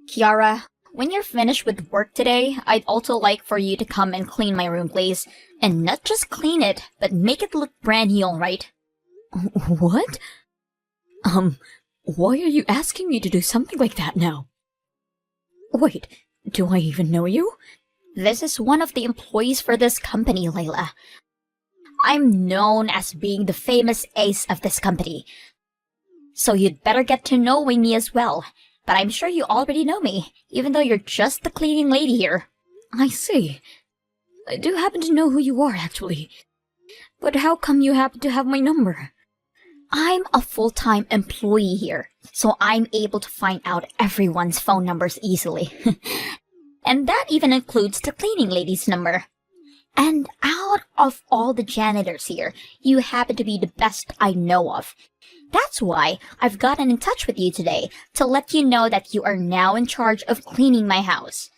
Kiara, when you're finished with work today, I'd also like for you to come and clean my room, please. And not just clean it, but make it look brand new, alright? What? Why are you asking me to do something like that now? Wait, do I even know you? This is one of the employees for this company, Layla. I'm known as being the famous ace of this company. So you'd better get to knowing me as well. But I'm sure you already know me, even though you're just the cleaning lady here. I see. I do happen to know who you are, actually. But how come you happen to have my number? I'm a full-time employee here, so I'm able to find out everyone's phone numbers easily. And that even includes the cleaning lady's number. And out of all the janitors here, you happen to be the best I know of. That's why I've gotten in touch with you today, to let you know that you are now in charge of cleaning my house.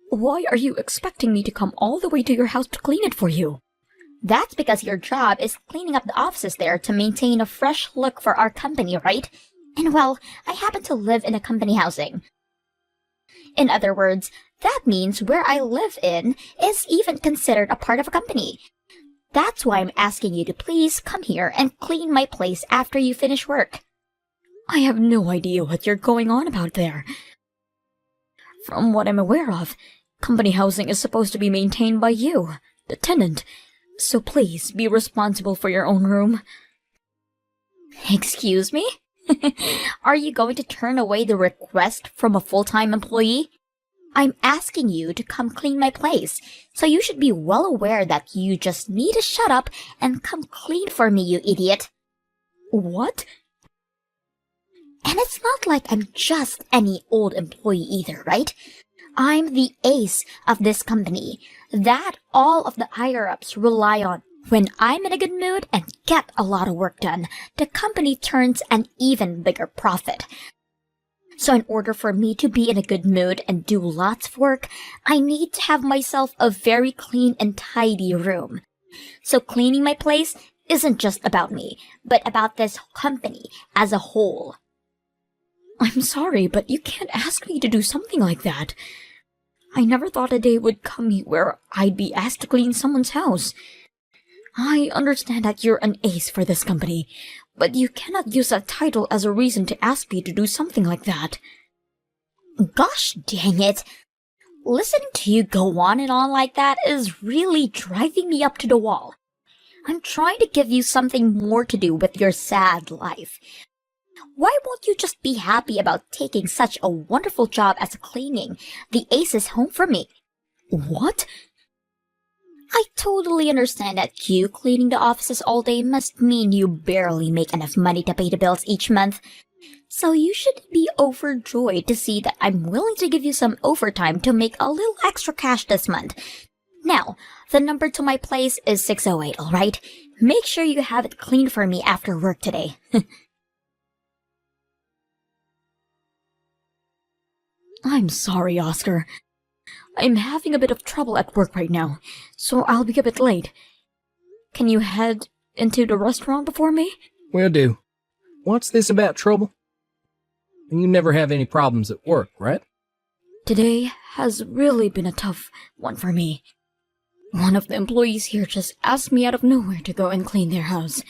Why are you expecting me to come all the way to your house to clean it for you? That's because your job is cleaning up the offices there to maintain a fresh look for our company, right? And well, I happen to live in a company housing. In other words, that means where I live in is even considered a part of a company. That's why I'm asking you to please come here and clean my place after you finish work. I have no idea what you're going on about there. From what I'm aware of, company housing is supposed to be maintained by you, the tenant. So please be responsible for your own room. Excuse me? Are you going to turn away the request from a full-time employee? I'm asking you to come clean my place, so you should be well aware that you just need to shut up and come clean for me, you idiot. What? And it's not like I'm just any old employee either, right? I'm the ace of this company, that all of the higher-ups rely on. When I'm in a good mood and get a lot of work done, the company turns an even bigger profit. So in order for me to be in a good mood and do lots of work, I need to have myself a very clean and tidy room. So cleaning my place isn't just about me, but about this company as a whole. I'm sorry, but you can't ask me to do something like that. I never thought a day would come where I'd be asked to clean someone's house. I understand that you're an ace for this company, but you cannot use that title as a reason to ask me to do something like that. Gosh dang it! Listening to you go on and on like that is really driving me up to the wall. I'm trying to give you something more to do with your sad life. Why won't you just be happy about taking such a wonderful job as cleaning the Ace's home for me? What? I totally understand that you cleaning the offices all day must mean you barely make enough money to pay the bills each month. So you should be overjoyed to see that I'm willing to give you some overtime to make a little extra cash this month. Now, the number to my place is 608, alright? Make sure you have it cleaned for me after work today. I'm sorry, Oscar. I'm having a bit of trouble at work right now, so I'll be a bit late. Can you head into the restaurant before me? Will do. What's this about trouble? You never have any problems at work, right? Today has really been a tough one for me. One of the employees here just asked me out of nowhere to go and clean their house.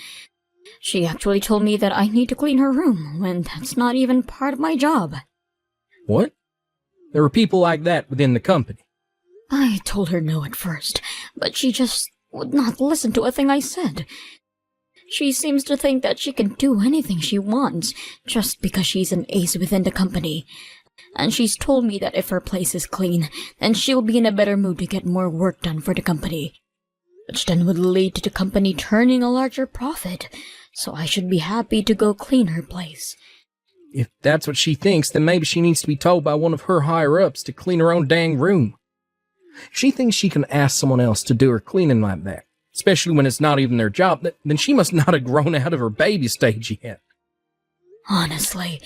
She actually told me that I need to clean her room, when that's not even part of my job. What? There are people like that within the company. I told her no at first, but she just would not listen to a thing I said. She seems to think that she can do anything she wants, just because she's an ace within the company. And she's told me that if her place is clean, then she'll be in a better mood to get more work done for the company. Which then would lead to the company turning a larger profit, so I should be happy to go clean her place. If that's what she thinks, then maybe she needs to be told by one of her higher-ups to clean her own dang room. She thinks she can ask someone else to do her cleaning like that, especially when it's not even their job, then she must not have grown out of her baby stage yet. Honestly.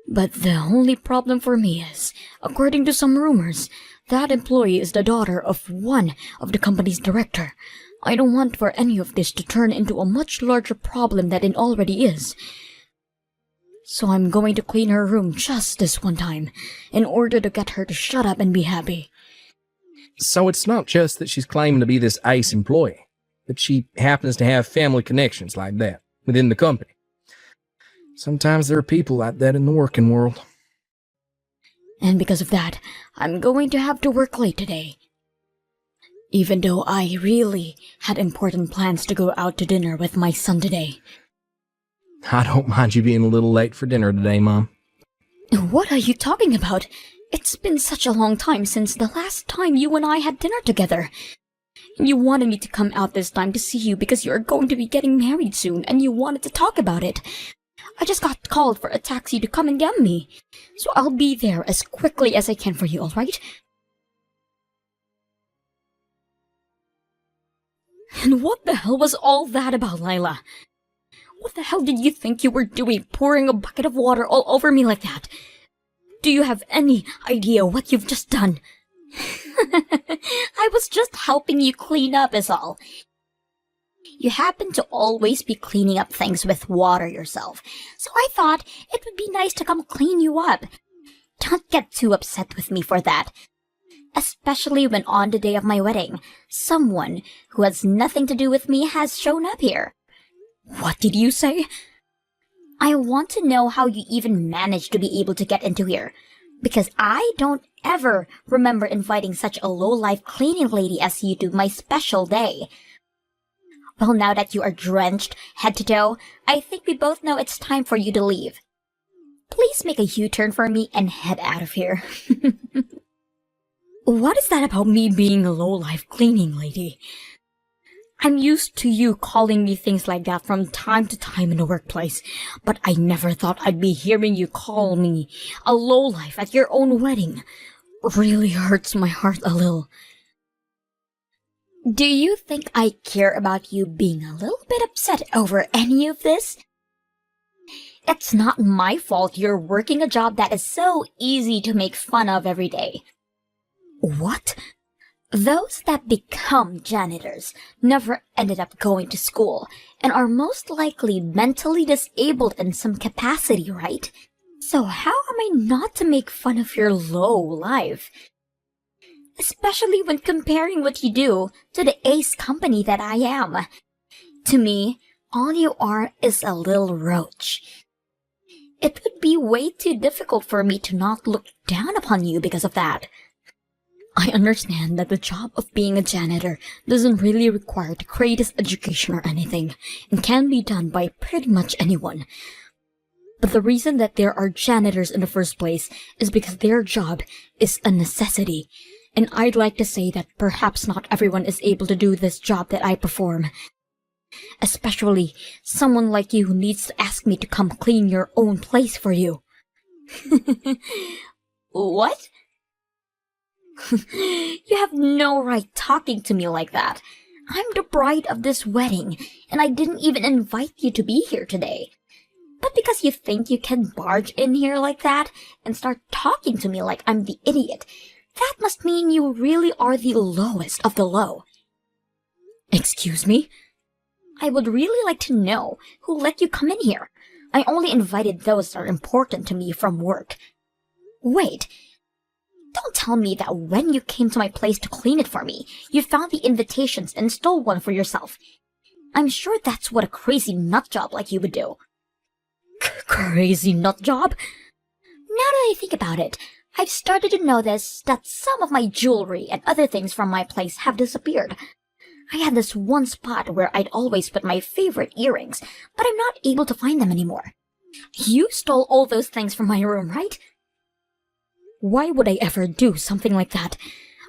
But the only problem for me is, according to some rumors, that employee is the daughter of one of the company's director. I don't want for any of this to turn into a much larger problem than it already is. So I'm going to clean her room just this one time, in order to get her to shut up and be happy. So it's not just that she's claiming to be this ace employee, but she happens to have family connections like that within the company. Sometimes there are people like that in the working world. And because of that, I'm going to have to work late today. Even though I really had important plans to go out to dinner with my son today. I don't mind you being a little late for dinner today, Mom. What are you talking about? It's been such a long time since the last time you and I had dinner together. You wanted me to come out this time to see you because you're going to be getting married soon and you wanted to talk about it. I just got called for a taxi to come and get me. So I'll be there as quickly as I can for you, alright? And what the hell was all that about, Lila? What the hell did you think you were doing, pouring a bucket of water all over me like that? Do you have any idea what you've just done? I was just helping you clean up is all. You happen to always be cleaning up things with water yourself, so I thought it would be nice to come clean you up. Don't get too upset with me for that. Especially when on the day of my wedding, someone who has nothing to do with me has shown up here. What did you say? I want to know how you even managed to be able to get into here, because I don't ever remember inviting such a low-life cleaning lady as you to my special day. Well, now that you are drenched head to toe, I think we both know it's time for you to leave. Please make a U-turn for me and head out of here. What is that about me being a low-life cleaning lady? I'm used to you calling me things like that from time to time in the workplace, but I never thought I'd be hearing you call me a lowlife at your own wedding. Really hurts my heart a little. Do you think I care about you being a little bit upset over any of this? It's not my fault you're working a job that is so easy to make fun of every day. What? Those that become janitors never ended up going to school and are most likely mentally disabled in some capacity, right? So how am I not to make fun of your low life? Especially when comparing what you do to the ace company that I am. To me, all you are is a little roach. It would be way too difficult for me to not look down upon you because of that. I understand that the job of being a janitor doesn't really require the greatest education or anything, and can be done by pretty much anyone. But the reason that there are janitors in the first place is because their job is a necessity, and I'd like to say that perhaps not everyone is able to do this job that I perform. Especially someone like you who needs to ask me to come clean your own place for you. What? You have no right talking to me like that. I'm the bride of this wedding, and I didn't even invite you to be here today. But because you think you can barge in here like that and start talking to me like I'm the idiot, that must mean you really are the lowest of the low. Excuse me? I would really like to know who let you come in here. I only invited those that are important to me from work. Wait. Don't tell me that when you came to my place to clean it for me, you found the invitations and stole one for yourself. I'm sure that's what a crazy nut job like you would do. Crazy nut job? Now that I think about it, I've started to notice that some of my jewelry and other things from my place have disappeared. I had this one spot where I'd always put my favorite earrings, but I'm not able to find them anymore. You stole all those things from my room, right? Why would I ever do something like that?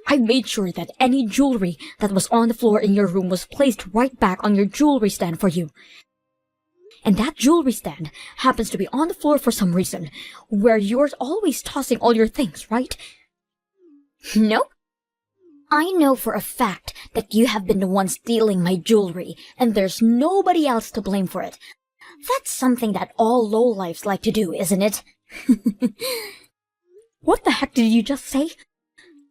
I made sure that any jewelry that was on the floor in your room was placed right back on your jewelry stand for you. And that jewelry stand happens to be on the floor for some reason, where you're always tossing all your things, right? Nope. I know for a fact that you have been the one stealing my jewelry, and there's nobody else to blame for it. That's something that all lowlifes like to do, isn't it? What the heck did you just say?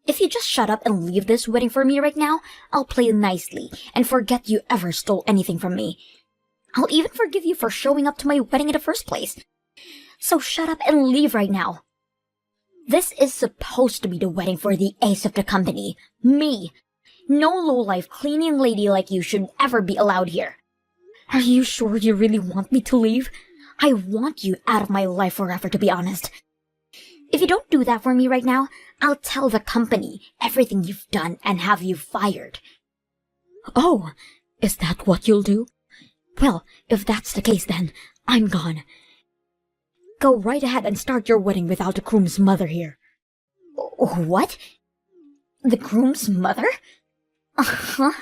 If you just shut up and leave this wedding for me right now, I'll play nicely and forget you ever stole anything from me. I'll even forgive you for showing up to my wedding in the first place. So shut up and leave right now. This is supposed to be the wedding for the ace of the company. Me. No lowlife cleaning lady like you should ever be allowed here. Are you sure you really want me to leave? I want you out of my life forever, to be honest. If you don't do that for me right now, I'll tell the company everything you've done and have you fired. Oh, is that what you'll do? Well, if that's the case then, I'm gone. Go right ahead and start your wedding without the groom's mother here. What? The groom's mother? Uh-huh.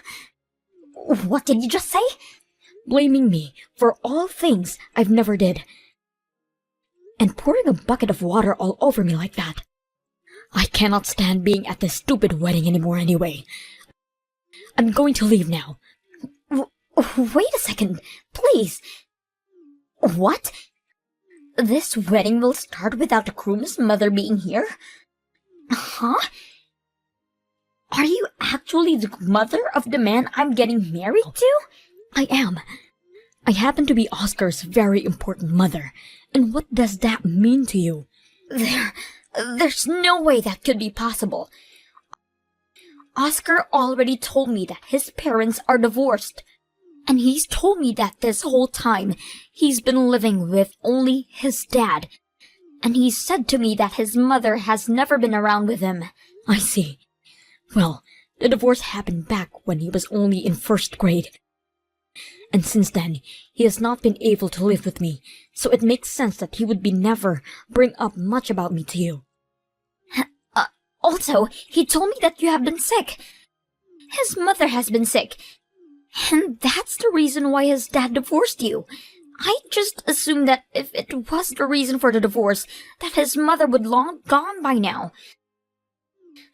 What did you just say? Blaming me for all things I've never did. And pouring a bucket of water all over me like that. I cannot stand being at this stupid wedding anymore anyway. I'm going to leave now. Wait a second, please. What? This wedding will start without the groom's mother being here? Huh? Are you actually the mother of the man I'm getting married to? I am. I happen to be Oscar's very important mother. And what does that mean to you? There's no way that could be possible. Oscar already told me that his parents are divorced. And he's told me that this whole time he's been living with only his dad. And he said to me that his mother has never been around with him. I see. Well, the divorce happened back when he was only in first grade. And since then, he has not been able to live with me, so it makes sense that he would be never bring up much about me to you. Also, he told me that you have been sick. His mother has been sick. And that's the reason why his dad divorced you. I just assumed that if it was the reason for the divorce, that his mother would long gone by now.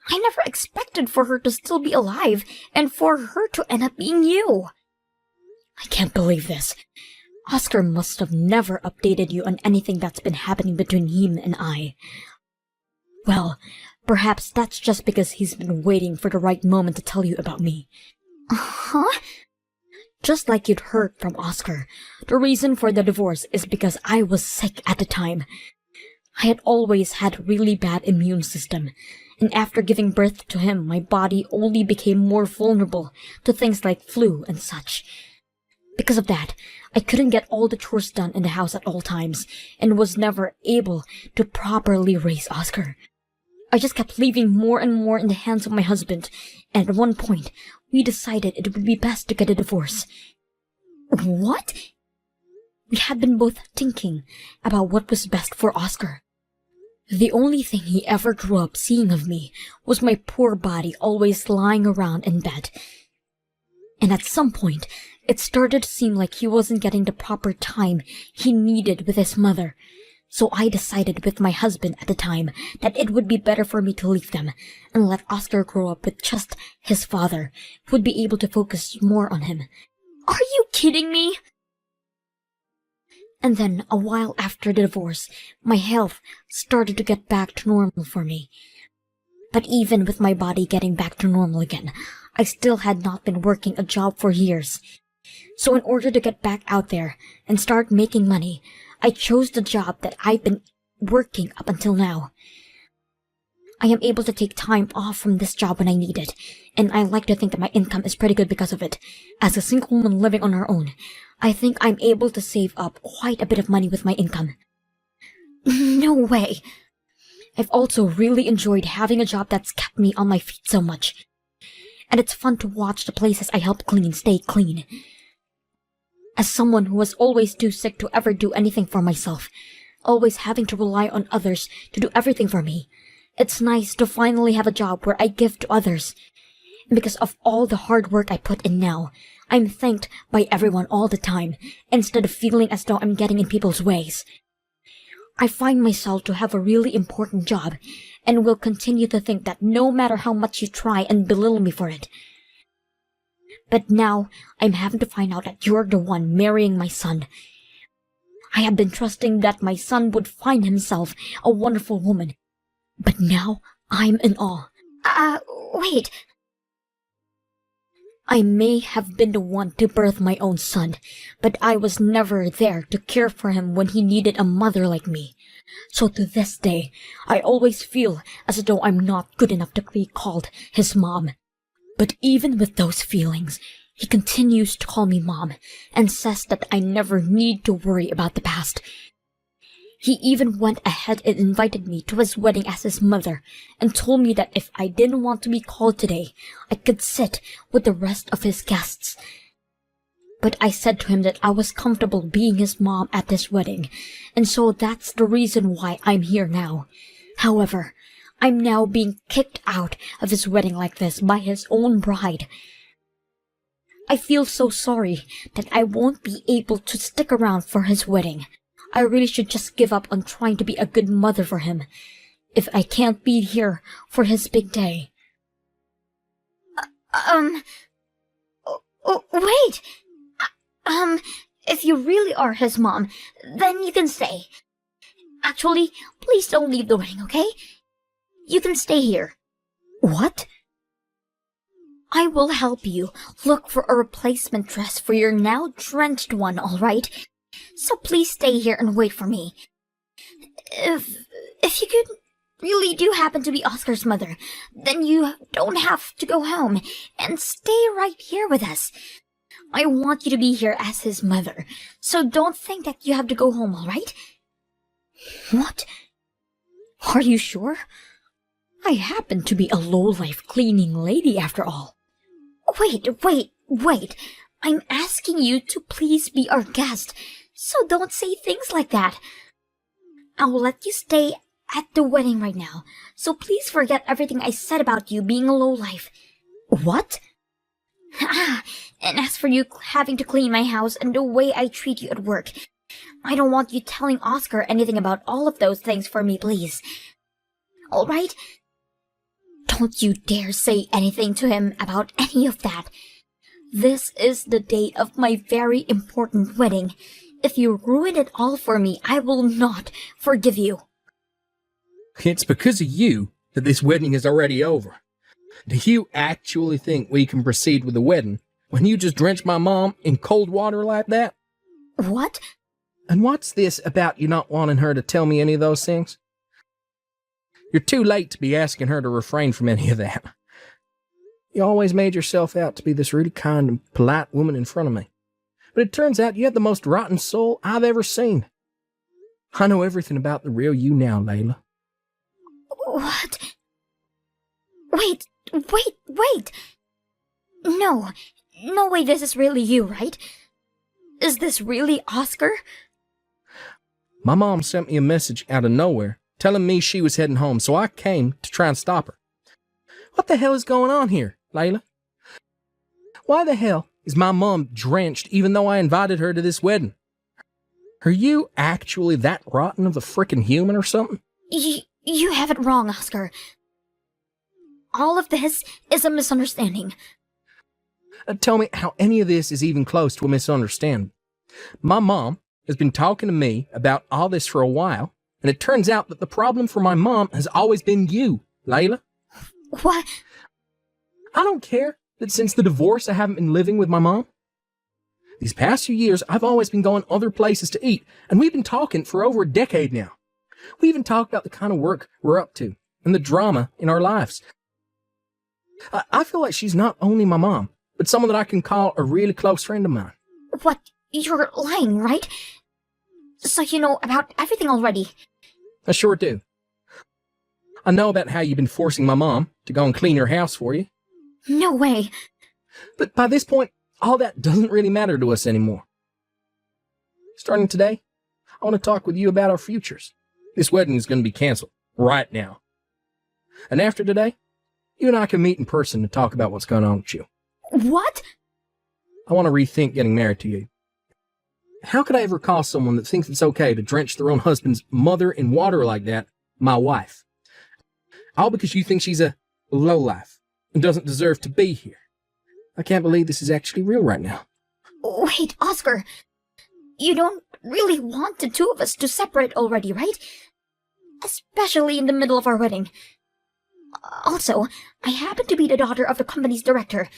I never expected for her to still be alive, and for her to end up being you. I can't believe this. Oscar must have never updated you on anything that's been happening between him and I. Well, perhaps that's just because he's been waiting for the right moment to tell you about me. Huh? Just like you'd heard from Oscar, the reason for the divorce is because I was sick at the time. I had always had a really bad immune system, and after giving birth to him, my body only became more vulnerable to things like flu and such. Because of that, I couldn't get all the chores done in the house at all times, and was never able to properly raise Oscar. I just kept leaving more and more in the hands of my husband, and at one point, we decided it would be best to get a divorce. What? We had been both thinking about what was best for Oscar. The only thing he ever grew up seeing of me was my poor body always lying around in bed. And at some point, it started to seem like he wasn't getting the proper time he needed with his mother. So I decided with my husband at the time that it would be better for me to leave them and let Oscar grow up with just his father, who would be able to focus more on him. Are you kidding me? And then, a while after the divorce, my health started to get back to normal for me. But even with my body getting back to normal again, I still had not been working a job for years. So in order to get back out there and start making money, I chose the job that I've been working up until now. I am able to take time off from this job when I need it, and I like to think that my income is pretty good because of it. As a single woman living on her own, I think I'm able to save up quite a bit of money with my income. No way. I've also really enjoyed having a job that's kept me on my feet so much. And it's fun to watch the places I help clean stay clean. As someone who was always too sick to ever do anything for myself, always having to rely on others to do everything for me, it's nice to finally have a job where I give to others. And because of all the hard work I put in now, I'm thanked by everyone all the time, instead of feeling as though I'm getting in people's ways. I find myself to have a really important job, and will continue to think that no matter how much you try and belittle me for it. But now, I'm having to find out that you're the one marrying my son. I have been trusting that my son would find himself a wonderful woman. But now, I'm in awe. Wait. I may have been the one to birth my own son, but I was never there to care for him when he needed a mother like me. So to this day, I always feel as though I'm not good enough to be called his mom. But even with those feelings, he continues to call me mom and says that I never need to worry about the past. He even went ahead and invited me to his wedding as his mother and told me that if I didn't want to be called today, I could sit with the rest of his guests. But I said to him that I was comfortable being his mom at this wedding, and so that's the reason why I'm here now. However, I'm now being kicked out of his wedding like this by his own bride. I feel so sorry that I won't be able to stick around for his wedding. I really should just give up on trying to be a good mother for him, if I can't be here for his big day. Wait! If you really are his mom, then you can stay. Actually, please don't leave the wedding, okay? You can stay here. What? I will help you look for a replacement dress for your now drenched one, alright? So please stay here and wait for me. If you could really do happen to be Oscar's mother, then you don't have to go home and stay right here with us. I want you to be here as his mother, so don't think that you have to go home, alright? What? Are you sure? I happen to be a low-life cleaning lady after all. Wait. I'm asking you to please be our guest, so don't say things like that. I'll let you stay at the wedding right now, so please forget everything I said about you being a lowlife. What? And as for you having to clean my house and the way I treat you at work, I don't want you telling Oscar anything about all of those things for me, please. Alright? Don't you dare say anything to him about any of that. This is the date of my very important wedding. If you ruin it all for me, I will not forgive you. It's because of you that this wedding is already over. Do you actually think we can proceed with the wedding when you just drench my mom in cold water like that? What? And what's this about you not wanting her to tell me any of those things? You're too late to be asking her to refrain from any of that. You always made yourself out to be this really kind and polite woman in front of me. But it turns out you had the most rotten soul I've ever seen. I know everything about the real you now, Layla. What? Wait. No way this is really you, right? Is this really Oscar? My mom sent me a message out of nowhere telling me she was heading home, so I came to try and stop her. What the hell is going on here, Layla? Why the hell is my mom drenched even though I invited her to this wedding? Are you actually that rotten of a frickin' human or something? You have it wrong, Oscar. All of this is a misunderstanding. Tell me how any of this is even close to a misunderstanding. My mom has been talking to me about all this for a while, and it turns out that the problem for my mom has always been you, Layla. What? I don't care that since the divorce I haven't been living with my mom. These past few years, I've always been going other places to eat, and we've been talking for over a decade now. We even talked about the kind of work we're up to and the drama in our lives. I feel like she's not only my mom, but someone that I can call a really close friend of mine. What? You're lying, right? So you know about everything already. I sure do. I know about how you've been forcing my mom to go and clean your house for you. No way. But by this point, all that doesn't really matter to us anymore. Starting today, I want to talk with you about our futures. This wedding is going to be canceled right now. And after today, you and I can meet in person to talk about what's going on with you. What? I want to rethink getting married to you. How could I ever call someone that thinks it's okay to drench their own husband's mother in water like that my wife? All because you think she's a lowlife and doesn't deserve to be here. I can't believe this is actually real right now. Wait, Oscar. You don't really want the two of us to separate already, right? Especially in the middle of our wedding. Also, I happen to be the daughter of the company's director.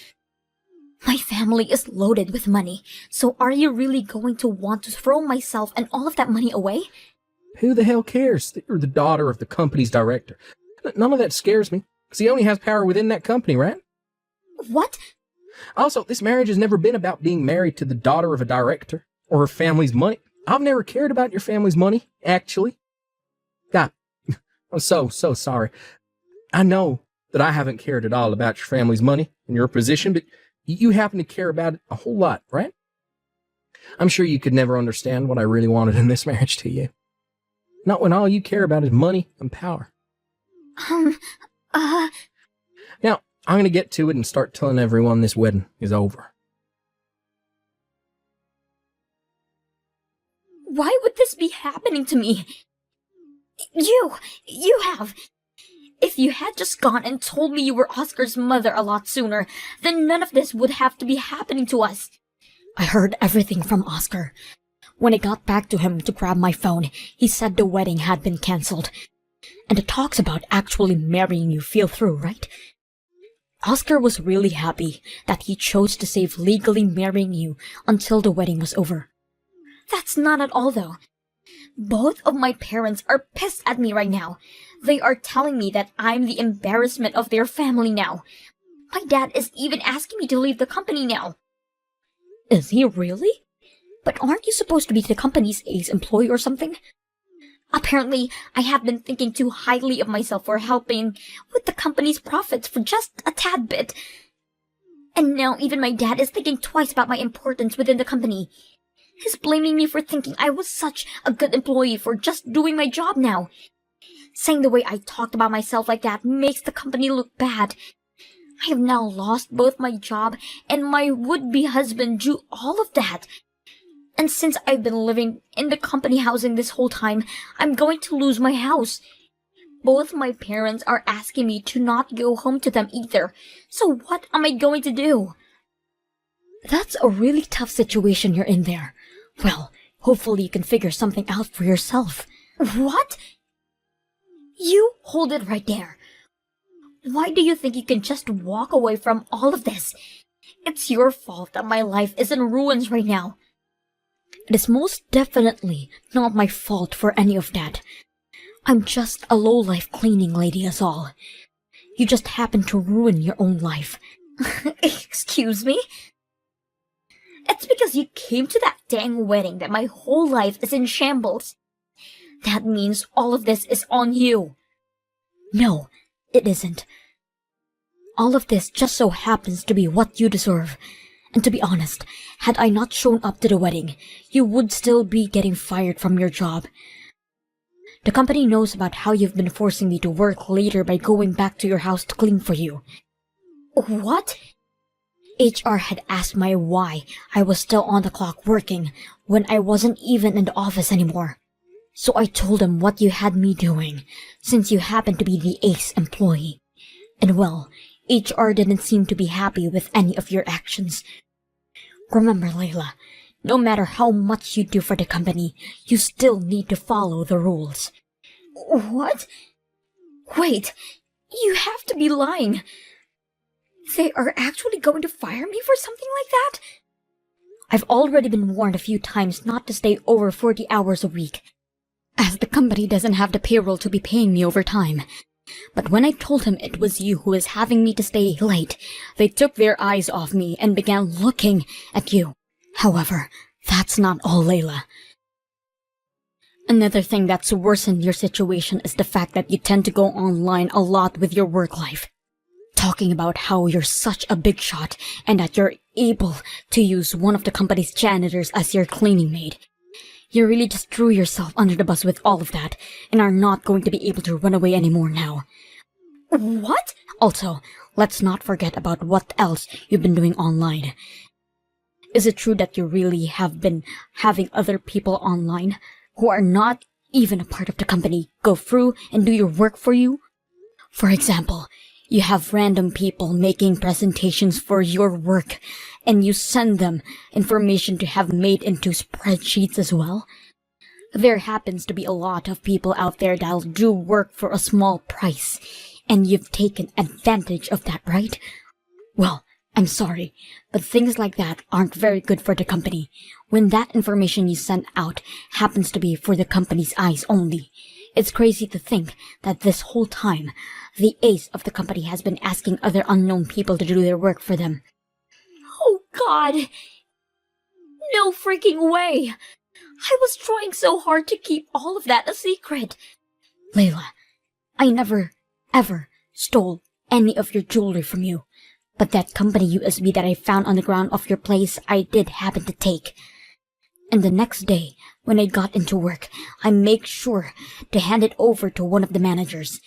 My family is loaded with money, so are you really going to want to throw myself and all of that money away? Who the hell cares that you're the daughter of the company's director? None of that scares me, because he only has power within that company, right? What? Also, this marriage has never been about being married to the daughter of a director or her family's money. I've never cared about your family's money, actually. God, I'm so sorry. I know that I haven't cared at all about your family's money and your position, but you happen to care about it a whole lot, right? I'm sure you could never understand what I really wanted in this marriage to you. Not when all you care about is money and power. Now, I'm going to get to it and start telling everyone this wedding is over. Why would this be happening to me? You have. If you had just gone and told me you were Oscar's mother a lot sooner, then none of this would have to be happening to us. I heard everything from Oscar. When I got back to him to grab my phone, he said the wedding had been cancelled. And the talks about actually marrying you fell through, right? Oscar was really happy that he chose to save legally marrying you until the wedding was over. That's not at all, though. Both of my parents are pissed at me right now. They are telling me that I'm the embarrassment of their family now. My dad is even asking me to leave the company now. Is he really? But aren't you supposed to be the company's ace employee or something? Apparently, I have been thinking too highly of myself for helping with the company's profits for just a tad bit. And now even my dad is thinking twice about my importance within the company. He's blaming me for thinking I was such a good employee for just doing my job now. Saying the way I talked about myself like that makes the company look bad. I have now lost both my job and my would-be husband due all of that. And since I've been living in the company housing this whole time, I'm going to lose my house. Both my parents are asking me to not go home to them either. So what am I going to do? That's a really tough situation you're in there. Well, hopefully you can figure something out for yourself. What? You hold it right there. Why do you think you can just walk away from all of this? It's your fault that my life is in ruins right now. It is most definitely not my fault for any of that. I'm just a low-life cleaning lady is all. You just happen to ruin your own life. Excuse me? It's because you came to that dang wedding that my whole life is in shambles. That means all of this is on you. No, it isn't. All of this just so happens to be what you deserve. And to be honest, had I not shown up to the wedding, you would still be getting fired from your job. The company knows about how you've been forcing me to work later by going back to your house to clean for you. What? HR had asked my why I was still on the clock working when I wasn't even in the office anymore. So I told them what you had me doing, since you happened to be the ace employee. And well, HR didn't seem to be happy with any of your actions. Remember, Layla, no matter how much you do for the company, you still need to follow the rules. What? Wait, you have to be lying. They are actually going to fire me for something like that? I've already been warned a few times not to stay over 40 hours a week, as the company doesn't have the payroll to be paying me overtime. But when I told him it was you who was having me to stay late, they took their eyes off me and began looking at you. However, that's not all, Layla. Another thing that's worsened your situation is the fact that you tend to go online a lot with your work life, talking about how you're such a big shot and that you're able to use one of the company's janitors as your cleaning maid. You really just threw yourself under the bus with all of that, and are not going to be able to run away anymore now. What? Also, let's not forget about what else you've been doing online. Is it true that you really have been having other people online, who are not even a part of the company, go through and do your work for you? For example, you have random people making presentations for your work, and you send them information to have made into spreadsheets as well. There happens to be a lot of people out there that'll do work for a small price, and you've taken advantage of that, right? Well, I'm sorry, but things like that aren't very good for the company. When that information you sent out happens to be for the company's eyes only. It's crazy to think that this whole time, the ace of the company has been asking other unknown people to do their work for them. Oh God! No freaking way! I was trying so hard to keep all of that a secret. Layla, I never, ever stole any of your jewelry from you. But that company USB that I found on the ground of your place, I did happen to take. And the next day, when I got into work, I made sure to hand it over to one of the managers.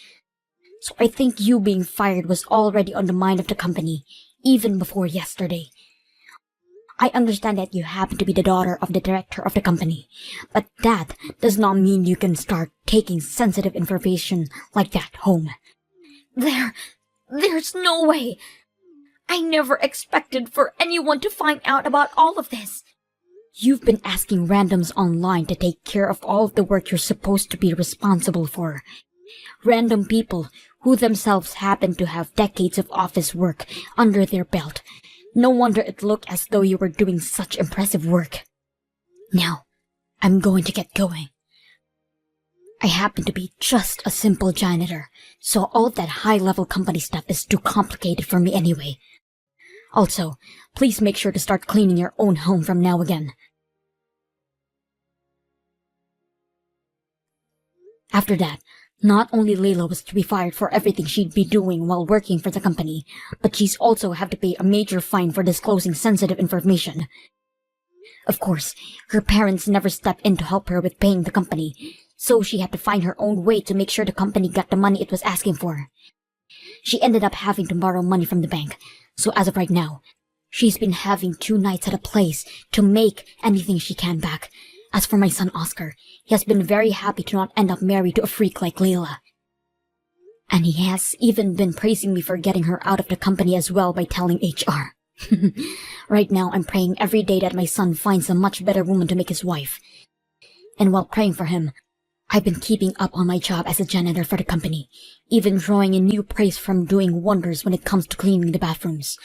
So I think you being fired was already on the mind of the company, even before yesterday. I understand that you happen to be the daughter of the director of the company, but that does not mean you can start taking sensitive information like that home. There's no way. I never expected for anyone to find out about all of this. You've been asking randoms online to take care of all of the work you're supposed to be responsible for. Random people who themselves happen to have decades of office work under their belt. No wonder it looked as though you were doing such impressive work. Now, I'm going to get going. I happen to be just a simple janitor, so all that high-level company stuff is too complicated for me anyway. Also, please make sure to start cleaning your own home from now again. After that, not only Layla was to be fired for everything she'd be doing while working for the company, but she's also have to pay a major fine for disclosing sensitive information. Of course, her parents never stepped in to help her with paying the company, so she had to find her own way to make sure the company got the money it was asking for. She ended up having to borrow money from the bank, so as of right now, she's been having 2 nights at a place to make anything she can back. As for my son Oscar, he has been very happy to not end up married to a freak like Layla. And he has even been praising me for getting her out of the company as well by telling HR. Right now, I'm praying every day that my son finds a much better woman to make his wife. And while praying for him, I've been keeping up on my job as a janitor for the company, even drawing in new praise from doing wonders when it comes to cleaning the bathrooms.